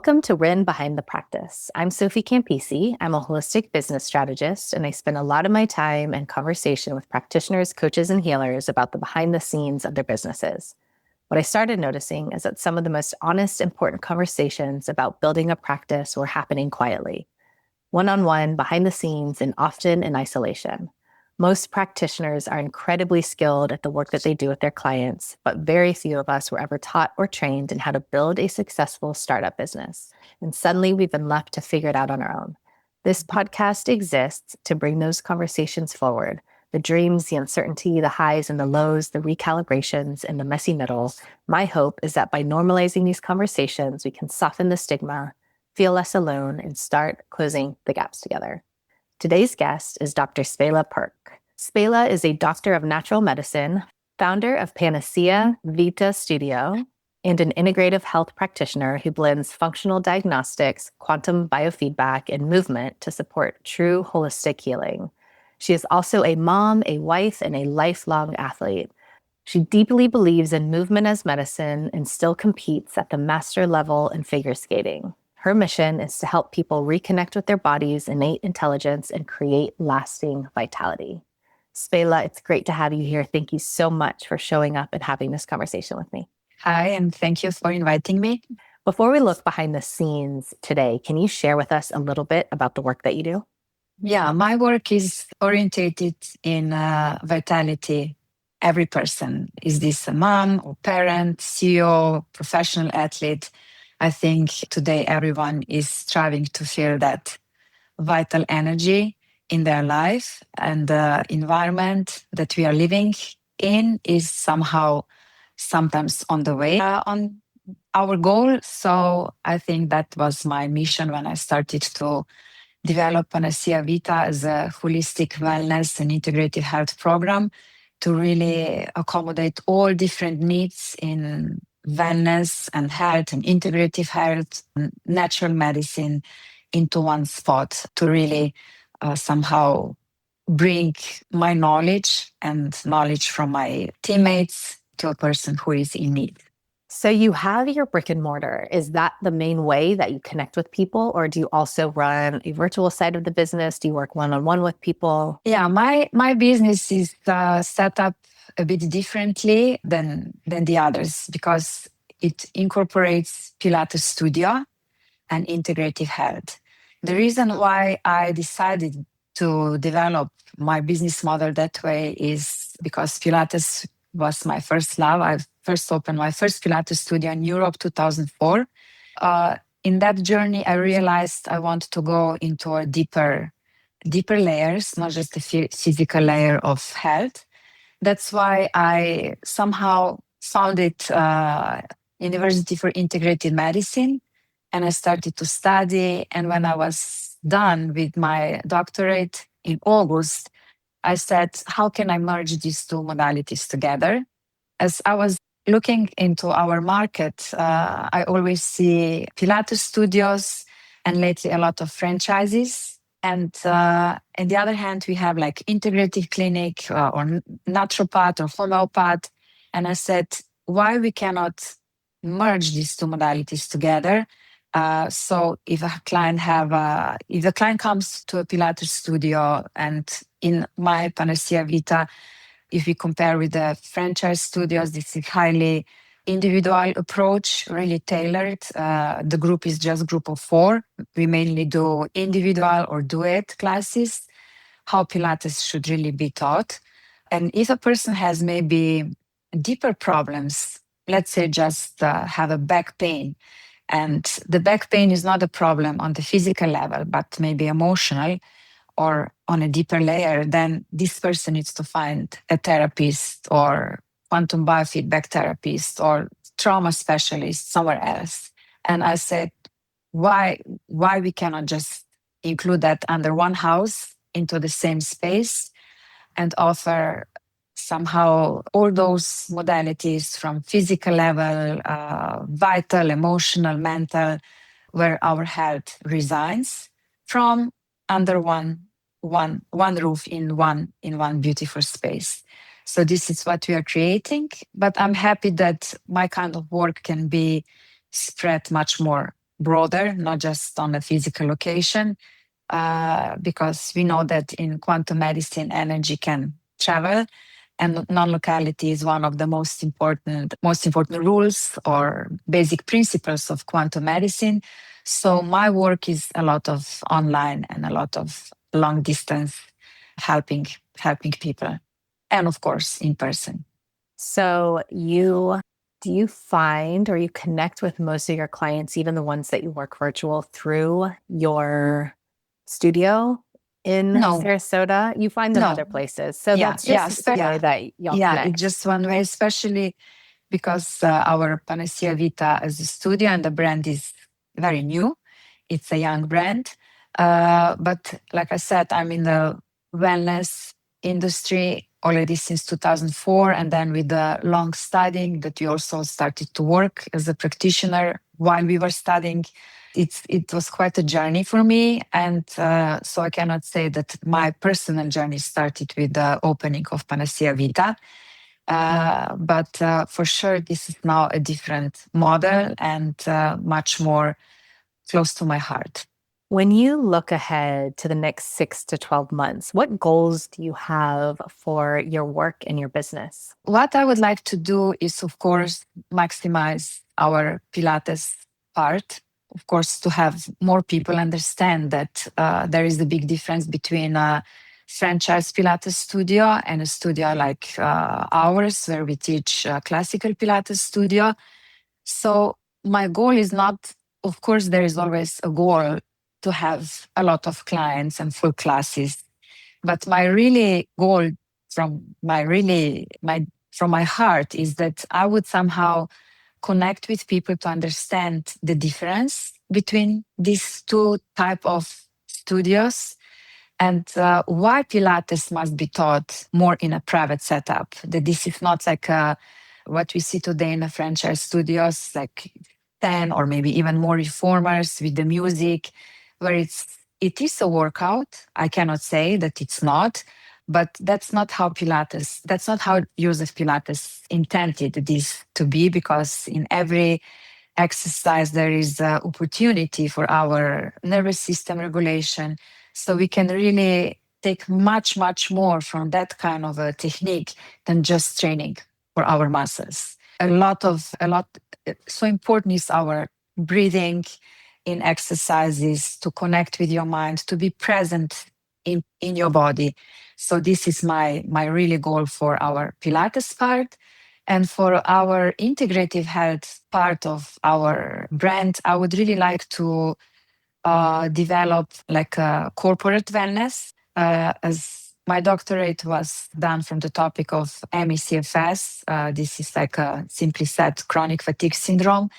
Welcome to Rin Behind the Practice. I'm Sophie Campisi. I'm a holistic business strategist, and I spend a lot of my time and conversation with practitioners, coaches, and healers about the behind the scenes of their businesses. What I started noticing is that some of the most honest, important conversations about building a practice were happening quietly, one-on-one, behind the scenes, and often in isolation. Most practitioners are incredibly skilled at the work that they do with their clients, but very few of us were ever taught or trained in how to build a successful startup business. And suddenly we've been left to figure it out on our own. This podcast exists to bring those conversations forward. The dreams, the uncertainty, the highs and the lows, the recalibrations, and the messy middle. My hope is that by normalizing these conversations, we can soften the stigma, feel less alone, and start closing the gaps together. Today's guest is Dr. Spela Perc. Spela is a doctor of natural medicine, founder of Panacea Vita Studio, and an integrative health practitioner who blends functional diagnostics, quantum biofeedback, and movement to support true holistic healing. She is also a mom, a wife, and a lifelong athlete. She deeply believes in movement as medicine and still competes at the master level in figure skating. Her mission is to help people reconnect with their body's innate intelligence and create lasting vitality. Spela, it's great to have you here. Thank you so much for showing up and having this conversation with me. Hi, and thank you for inviting me. Before we look behind the scenes today, can you share with us a little bit about the work that you do? Yeah, my work is orientated in vitality. Every person, is this a mom or parent, CEO, professional athlete? I think today everyone is striving to feel that vital energy in their life, and the environment that we are living in is somehow sometimes on the way on our goal. So I think that was my mission when I started to develop Panacea Vita as a holistic wellness and integrative health program to really accommodate all different needs in wellness and health and integrative health and natural medicine into one spot to really somehow bring my knowledge and knowledge from my teammates to a person who is in need. So you have your brick and mortar. Is that the main way that you connect with people, or do you also run a virtual side of the business? Do you work one-on-one with people? Yeah, my business is set up a bit differently than the others because it incorporates Pilates Studio and integrative health. The reason why I decided to develop my business model that way is because Pilates was my first love. I first opened my first Pilates studio in Europe 2004. In that journey, I realized I want to go into a deeper layers, not just the physical layer of health. That's why I somehow founded University for Integrated Medicine, and I started to study. And when I was done with my doctorate in August, I said, how can I merge these two modalities together? As I was looking into our market, I always see Pilates studios and lately a lot of franchises. And on the other hand, we have like integrative clinic or naturopath or homeopath. And I said, why we cannot merge these two modalities together? So if a client if the client comes to a Pilates studio, and in my Panacea Vita, if we compare with the franchise studios, this is highly individual approach, really tailored. The group is just group of 4. We mainly do individual or duet classes, how Pilates should really be taught. And if a person has maybe deeper problems, let's say just have a back pain, and the back pain is not a problem on the physical level, but maybe emotional or on a deeper layer, then this person needs to find a therapist or quantum biofeedback therapist or trauma specialist somewhere else. And I said, why we cannot just include that under one house into the same space and offer somehow all those modalities from physical level, vital, emotional, mental, where our health resides, from under one roof in one beautiful space. So this is what we are creating. But I'm happy that my kind of work can be spread much more broader, not just on a physical location, because we know that in quantum medicine, energy can travel, and non-locality is one of the most important rules or basic principles of quantum medicine. So my work is a lot of online and a lot of long distance helping people, and of course in person. So do you find or you connect with most of your clients, even the ones that you work virtual, through your studio in No, Sarasota? You find them no, other places. So yeah, that's yeah, just one way that y'all yeah. It's connect. just one way, especially because our Panacea Vita as a studio and the brand is very new. It's a young brand. But like I said, I'm in the wellness industry already since 2004. And then with the long studying that we also started to work as a practitioner while we were studying. It was quite a journey for me. And so I cannot say that my personal journey started with the opening of Panacea Vita. But for sure, this is now a different model and much more close to my heart. When you look ahead to the next 6 to 12 months, what goals do you have for your work and your business? What I would like to do is, of course, maximize our Pilates part. Of course, to have more people understand that there is a big difference between a franchise Pilates studio and a studio like ours, where we teach classical Pilates studio. So my goal is not, of course, there is always a goal to have a lot of clients and full classes. But my really goal from my heart is that I would somehow connect with people to understand the difference between these two type of studios, and why Pilates must be taught more in a private setup. That this is not like what we see today in the franchise studios, like 10 or maybe even more reformers with the music, where it is a workout. I cannot say that it's not, but that's not how Joseph Pilates intended this to be, because in every exercise there is opportunity for our nervous system regulation. So we can really take much, much more from that kind of a technique than just training for our muscles. So important is our breathing in exercises, to connect with your mind, to be present in your body. So this is my really goal for our Pilates part. And for our integrative health part of our brand, I would really like to develop like a corporate wellness, as my doctorate was done from the topic of ME/CFS. This is like simply said, chronic fatigue syndrome.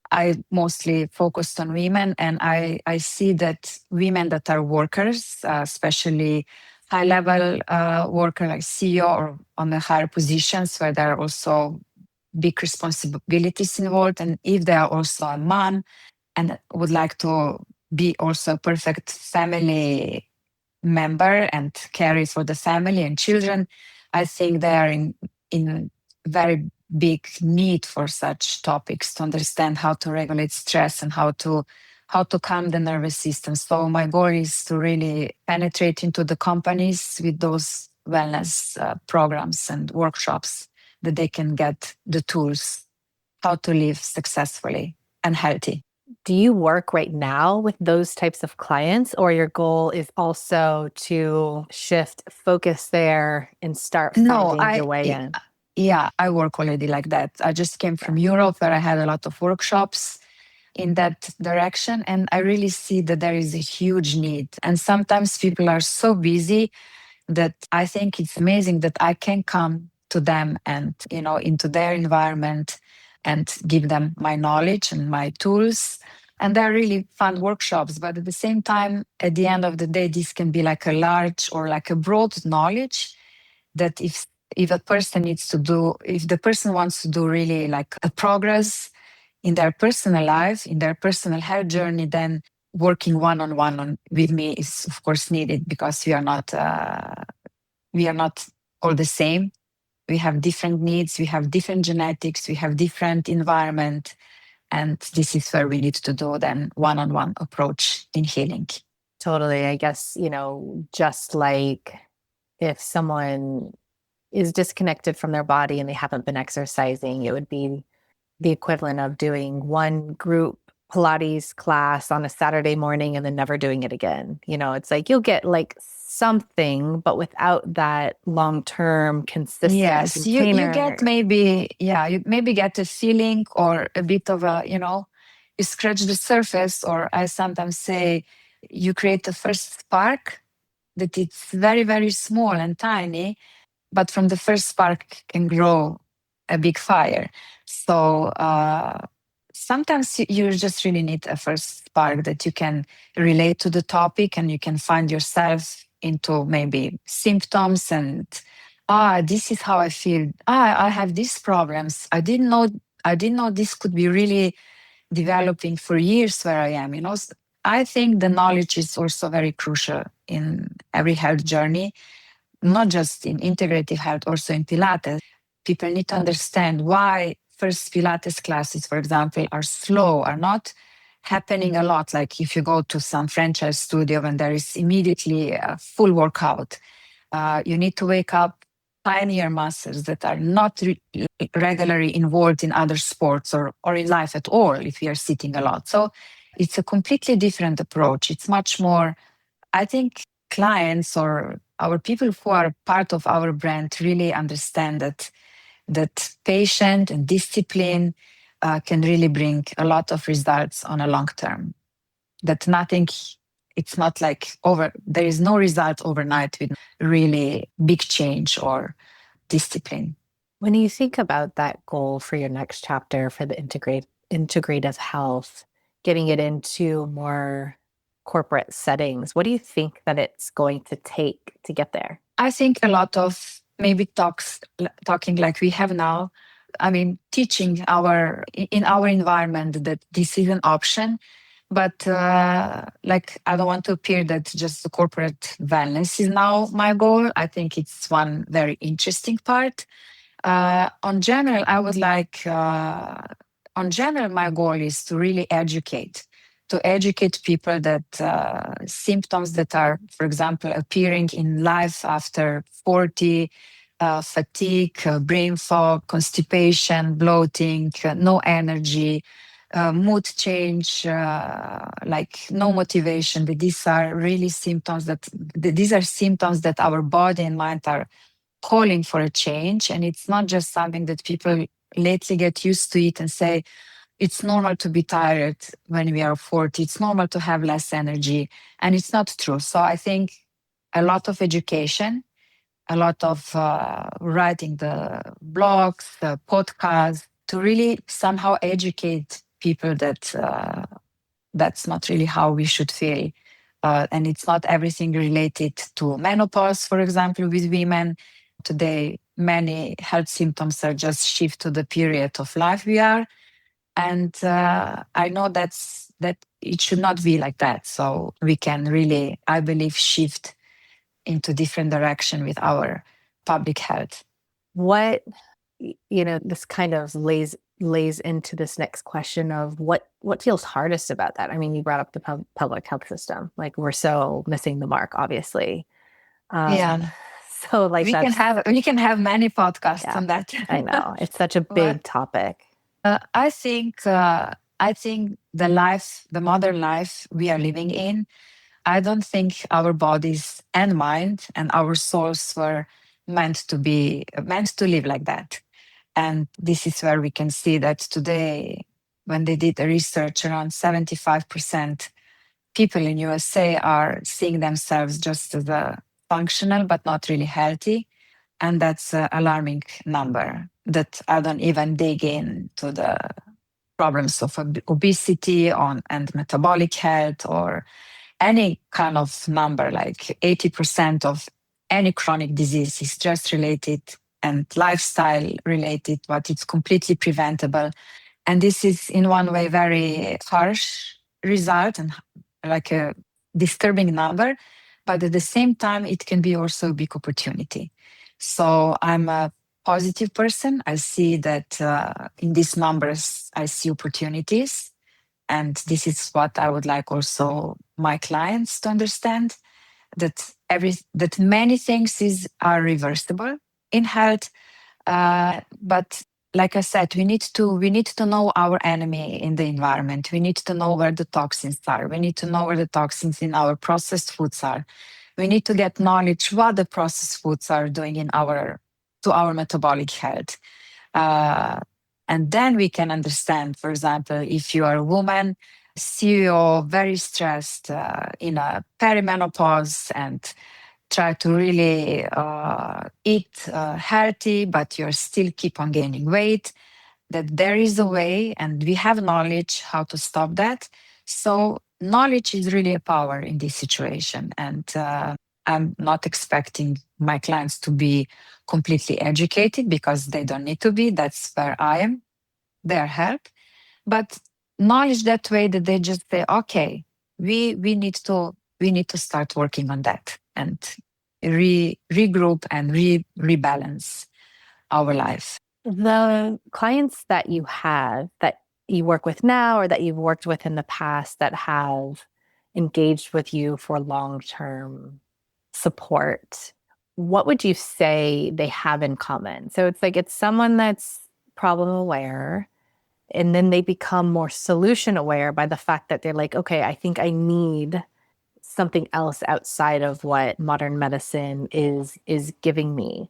I mostly focused on women, and I see that women that are workers, especially high level worker like CEO or on the higher positions where there are also big responsibilities involved, and if they are also a mom and would like to be also a perfect family member and carry for the family and children, I think they are in very big need for such topics, to understand how to regulate stress and how to calm the nervous system. So my goal is to really penetrate into the companies with those wellness programs and workshops, that they can get the tools how to live successfully and healthy. Do you work right now with those types of clients, or your goal is also to shift focus there and start No, finding your way in? yeah, I work already like that. I just came from Europe, where I had a lot of workshops in that direction, and I really see that there is a huge need. And sometimes people are so busy that I think it's amazing that I can come to them and, into their environment and give them my knowledge and my tools. And they're really fun workshops. But at the same time, at the end of the day, this can be like a large or like a broad knowledge, that if a person if the person wants to do really like a progress in their personal life, in their personal health journey, then working one-on-one with me is of course needed, because we are not all the same. We have different needs, we have different genetics, we have different environment. And this is where we need to do then one-on-one approach in healing. Totally. I guess, just like if someone is disconnected from their body and they haven't been exercising, it would be the equivalent of doing one group Pilates class on a Saturday morning and then never doing it again. It's like you'll get like something, but without that long-term consistent Yes, you get container. you maybe get a feeling or a bit of you scratch the surface, or I sometimes say you create the first spark that it's very, very small and tiny, but from the first spark can grow a big fire. So sometimes you just really need a first spark that you can relate to the topic, and you can find yourself into maybe symptoms and this is how I feel. I have these problems. I didn't know this could be really developing for years where I am. I think the knowledge is also very crucial in every health journey, not just in integrative health, also in Pilates. People need to understand why first Pilates classes, for example, are slow, are not happening a lot. Like if you go to some franchise studio and there is immediately a full workout, you need to wake up pioneer muscles that are not regularly involved in other sports or in life at all if we are sitting a lot. So it's a completely different approach. It's much more, I think clients or our people who are part of our brand really understand that patience and discipline can really bring a lot of results on a long term. That nothing, it's not like there is no result overnight with really big change or discipline. When you think about that goal for your next chapter for the integrative health, getting it into more corporate settings, what do you think that it's going to take to get there? I think a lot of maybe talking like we have now. I mean, teaching in our environment that this is an option, but like I don't want to appear that just the corporate wellness is now my goal. I think it's one very interesting part. On general, I would like. On general, my goal is to really to educate people that symptoms that are, for example, appearing in life after 40, fatigue, brain fog, constipation, bloating, no energy, mood change, like no motivation. That these are really symptoms that our body and mind are calling for a change. And it's not just something that people lately get used to it and say, it's normal to be tired when we are 40. It's normal to have less energy. And it's not true. So I think a lot of education, a lot of writing the blogs, the podcasts, to really somehow educate people that that's not really how we should feel. And it's not everything related to menopause, for example, with women. Today, many health symptoms are just shift to the period of life we are. And I know that it should not be like that. So we can really, I believe, shift into different direction with our public health. What, this kind of lays into this next question of what feels hardest about that. I mean, you brought up the public health system. Like we're so missing the mark, obviously. Yeah. So like we can have many podcasts yeah, on that. I know it's such a big topic. I think the modern life we are living in, I don't think our bodies and mind and our souls were meant to live like that. And this is where we can see that today, when they did the research, around 75% people in USA are seeing themselves just as a functional but not really healthy. And that's an alarming number that I don't even dig into the problems of obesity and metabolic health or any kind of number. Like 80% of any chronic disease is just related and lifestyle related, but it's completely preventable. And this is in one way very harsh result and like a disturbing number, but at the same time, it can be also a big opportunity. So I'm a positive person. I see that in these numbers, I see opportunities. And this is what I would like also my clients to understand, that that many things are reversible in health. But like I said, we need to know our enemy in the environment. We need to know where the toxins are. We need to know where the toxins in our processed foods are. We need to get knowledge what the processed foods are doing to our metabolic health. Uh, and then we can understand, for example, if you are a woman, CEO, very stressed, in a perimenopause, and try to really eat healthy, but you're still keep on gaining weight, that there is a way and we have knowledge how to stop that. So knowledge is really a power in this situation. And I'm not expecting my clients to be completely educated because they don't need to be. That's where I am, their help. But knowledge that way that they just say, okay, we need to start working on that and regroup and rebalance our life. The clients that you have that you work with now or that you've worked with in the past that have engaged with you for long-term support, what would you say they have in common? So it's like it's someone that's problem aware, and then they become more solution aware by the fact that they're like, okay, I think I need something else outside of what modern medicine is giving me.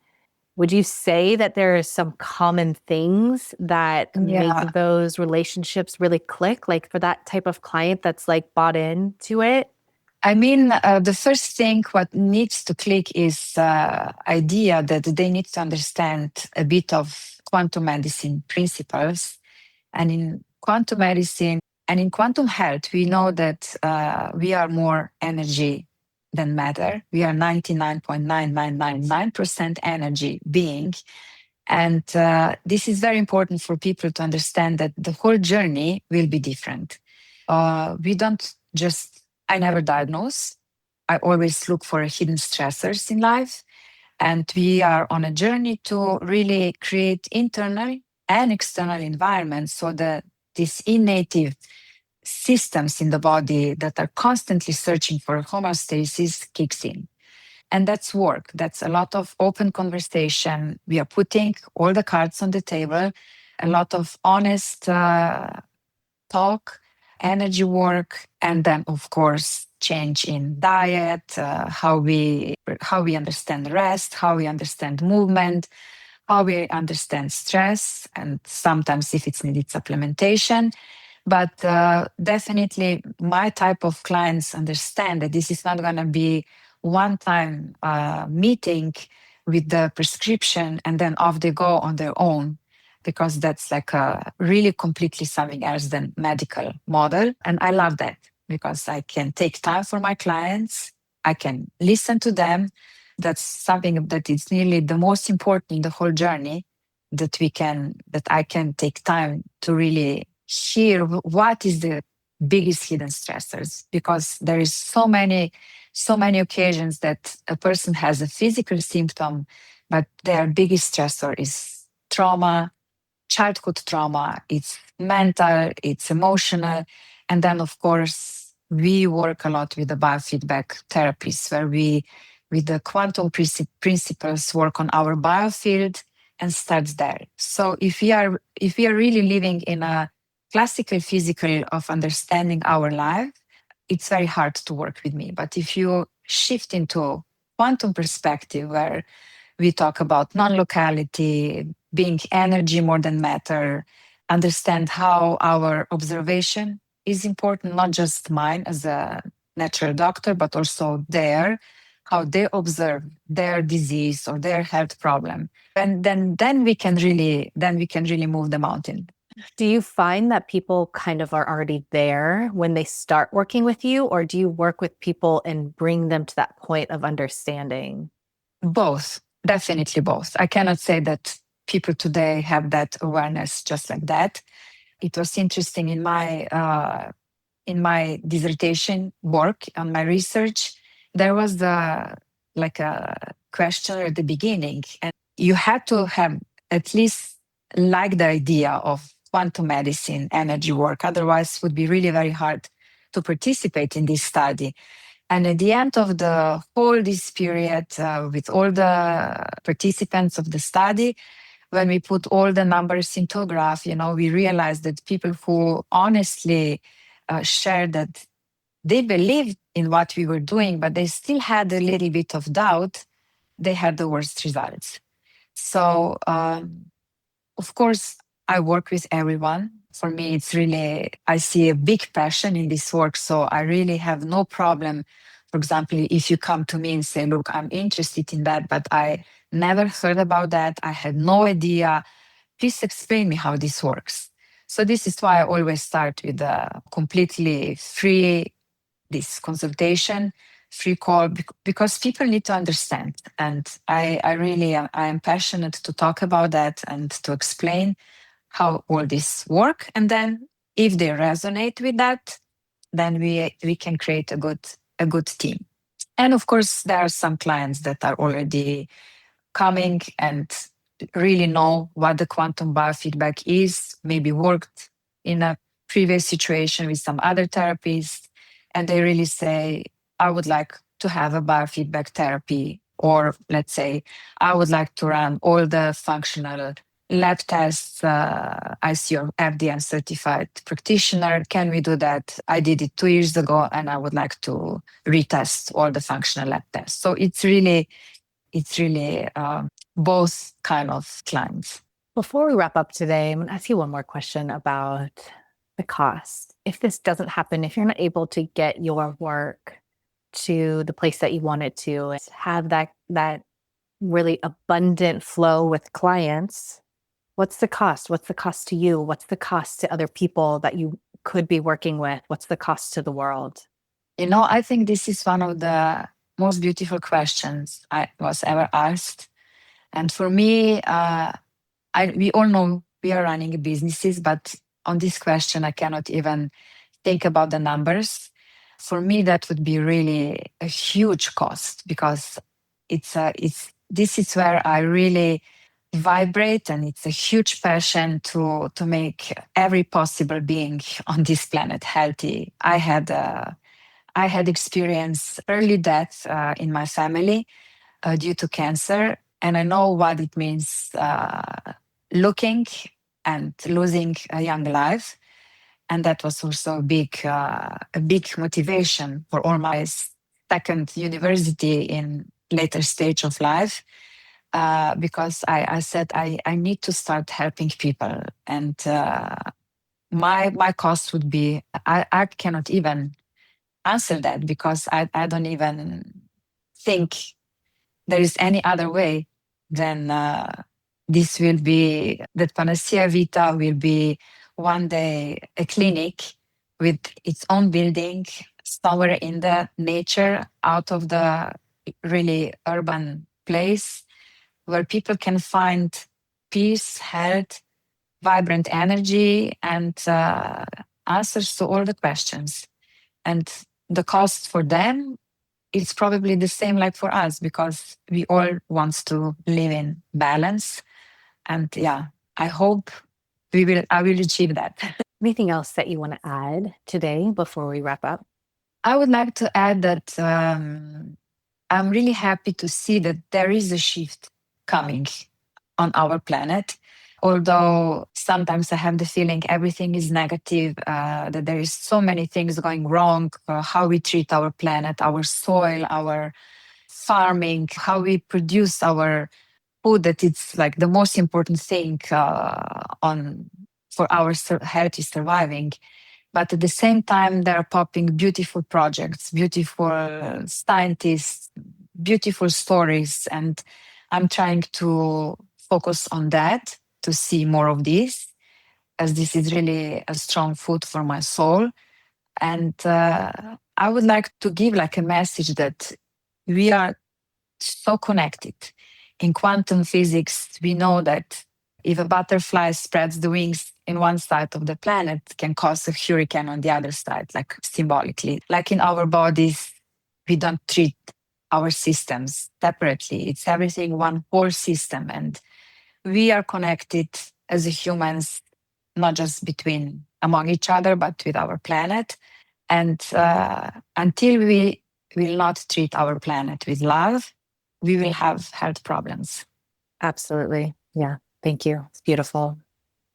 Would you say that there are some common things that Yeah. make those relationships really click, like for that type of client that's like bought into it? I mean, the first thing what needs to click is idea that they need to understand a bit of quantum medicine principles. And in quantum medicine and in quantum health, we know that we are more energy than matter. We are 99.9999% energy being. And this is very important for people to understand that the whole journey will be different. We don't just, I never diagnose. I always look for hidden stressors in life. And we are on a journey to really create internal and external environments so that these innate systems in the body that are constantly searching for homeostasis kicks in. And that's work. That's a lot of open conversation. We are putting all the cards on the table, a lot of honest talk, energy work, and then of course change in diet, how we understand rest, how we understand movement, how we understand stress, and sometimes if it's needed supplementation. But definitely my type of clients understand that this is not going to be one time meeting with the prescription and then off they go on their own, because that's like a really completely something else than medical model. And I love that because I can take time for my clients. I can listen to them. That's something that is nearly the most important in the whole journey, that I can take time to really hear what is the biggest hidden stressors, because there is so many occasions that a person has a physical symptom, but their biggest stressor is trauma, childhood trauma, it's mental, it's emotional. And then, of course, we work a lot with the biofeedback therapies, where we, with the quantum principles, work on our biofield and starts there. So if we are really living in a classical physical of understanding our life, it's very hard to work with me. But if you shift into quantum perspective, where we talk about non-locality, being energy more than matter, understand how our observation is important, not just mine as a natural doctor, but also how they observe their disease or their health problem. And then we can really move the mountain. Do you find that people kind of are already there when they start working with you, or do you work with people and bring them to that point of understanding? Both, definitely both. I cannot say that people today have that awareness just like that. It was interesting in my dissertation work, on my research, there was a question at the beginning, and you had to have at least like the idea of quantum medicine, energy work. Otherwise, it would be really very hard to participate in this study. And at the end of the whole this period, with all the participants of the study, when we put all the numbers into a graph, we realized that people who honestly shared that they believed in what we were doing, but they still had a little bit of doubt, they had the worst results. So, of course, I work with everyone. For me, it's really, I see a big passion in this work. So I really have no problem. For example, if you come to me and say, look, I'm interested in that, but I never heard about that. I had no idea. Please explain me how this works. So this is why I always start with a completely free this consultation, free call, because people need to understand. And I really I am passionate to talk about that and to explain how all this work. And then if they resonate with that, then we can create a good team. And of course, there are some clients that are already coming and really know what the quantum biofeedback is, maybe worked in a previous situation with some other therapies, and they really say, I would like to have a biofeedback therapy, or let's say, I would like to run all the functional lab tests. I see your FDM certified practitioner. Can we do that? I did it 2 years ago, and I would like to retest all the functional lab tests. So it's really both kind of clients. Before we wrap up today, I'm going to ask you one more question about the cost. If this doesn't happen, if you're not able to get your work to the place that you want it to, have that really abundant flow with clients, what's the cost? What's the cost to you? What's the cost to other people that you could be working with? What's the cost to the world? I think this is one of the most beautiful questions I was ever asked. And for me, we all know we are running businesses, but on this question, I cannot even think about the numbers. For me, that would be really a huge cost, because this is where I really vibrate, and it's a huge passion to make every possible being on this planet healthy. I had experienced early death in my family due to cancer, and I know what it means looking and losing a young life. And that was also a big motivation for all my second university in later stage of life, because I said I need to start helping people, and my cost would be, I cannot even answer that, because I don't even think there is any other way than this will be, that Panacea Vita will be one day a clinic with its own building somewhere in the nature, out of the really urban place, where people can find peace, health, vibrant energy, and answers to all the questions. And the cost for them, it's probably the same like for us, because we all want to live in balance. And yeah, I hope I will achieve that. Anything else that you want to add today before we wrap up? I would like to add that I'm really happy to see that there is a shift coming on our planet. Although sometimes I have the feeling everything is negative, that there is so many things going wrong, how we treat our planet, our soil, our farming, how we produce our food, that it's like the most important thing for our healthy surviving. But at the same time, there are popping beautiful projects, beautiful scientists, beautiful stories. And I'm trying to focus on that, to see more of this, as this is really a strong food for my soul. And I would like to give like a message that we are so connected. In quantum physics, we know that if a butterfly spreads the wings in one side of the planet, can cause a hurricane on the other side, like symbolically. Like in our bodies, we don't treat our systems separately. It's everything one whole system. And we are connected as humans, not just among each other, but with our planet. And until we will not treat our planet with love, we will have health problems. Absolutely. Yeah. Thank you. It's beautiful.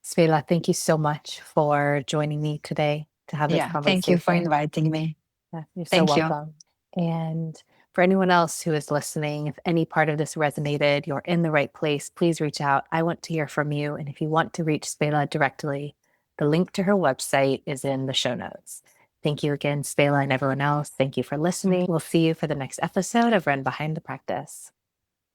Spela, thank you so much for joining me today to have this Yeah, conversation. thank you for inviting me. Yeah, you're so Thank you. welcome. And for anyone else who is listening, if any part of this resonated, you're in the right place, please reach out. I want to hear from you. And if you want to reach Spela directly, the link to her website is in the show notes. Thank you again, Spela, and everyone else. Thank you for listening. We'll see you for the next episode of Run Behind the Practice.